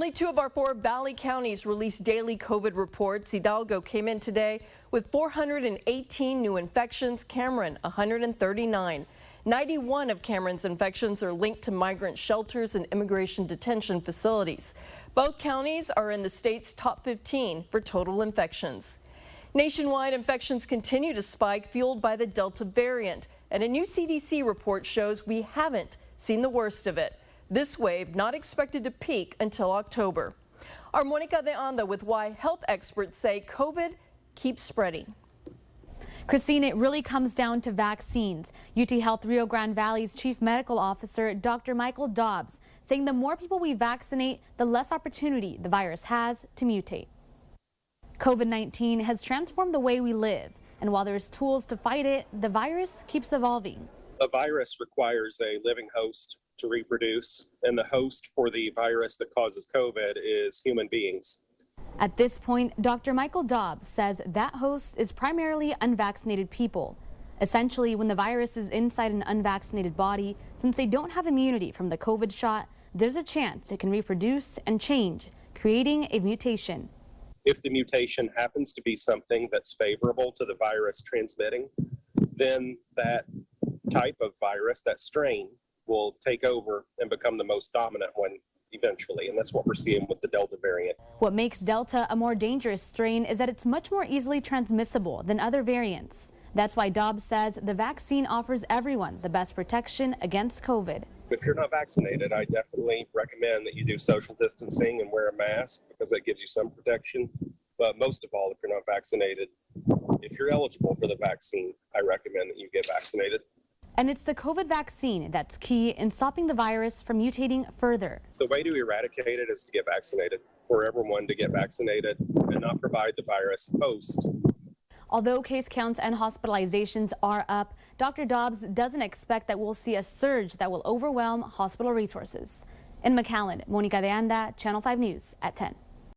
Only 2 of our 4 Valley counties released daily COVID reports. Hidalgo came in today with 418 new infections, Cameron 139. 91 of Cameron's infections are linked to migrant shelters and immigration detention facilities. Both counties are in the state's top 15 for total infections. Nationwide, infections continue to spike, fueled by the Delta variant, and a new CDC report shows we haven't seen the worst of it. This wave not expected to peak until October. Our Monica de Anda with why health experts say COVID keeps spreading. Christine, it really comes down to vaccines. UT Health Rio Grande Valley's Chief Medical Officer, Dr. Michael Dobbs, saying the more people we vaccinate, the less opportunity the virus has to mutate. COVID-19 has transformed the way we live, and while there's tools to fight it, the virus keeps evolving. A virus requires a living host to reproduce, and the host for the virus that causes COVID is human beings. At this point, Dr. Michael Dobbs says that host is primarily unvaccinated people. Essentially, when the virus is inside an unvaccinated body, since they don't have immunity from the COVID shot, there's a chance it can reproduce and change, creating a mutation. If the mutation happens to be something that's favorable to the virus transmitting, then that type of virus, that strain, will take over and become the most dominant one eventually, and that's what we're seeing with the Delta variant. What makes Delta a more dangerous strain is that it's much more easily transmissible than other variants. That's why Dobbs says the vaccine offers everyone the best protection against COVID. If you're not vaccinated, I definitely recommend that you do social distancing and wear a mask because that gives you some protection. But most of all, if you're not vaccinated, if you're eligible for the vaccine, I recommend that you get vaccinated. And it's the COVID vaccine that's key in stopping the virus from mutating further. The way to eradicate it is to get vaccinated, for everyone to get vaccinated and not provide the virus post. Although case counts and hospitalizations are up, Dr. Dobbs doesn't expect that we'll see a surge that will overwhelm hospital resources. In McAllen, Monica de Anda, Channel 5 News at 10.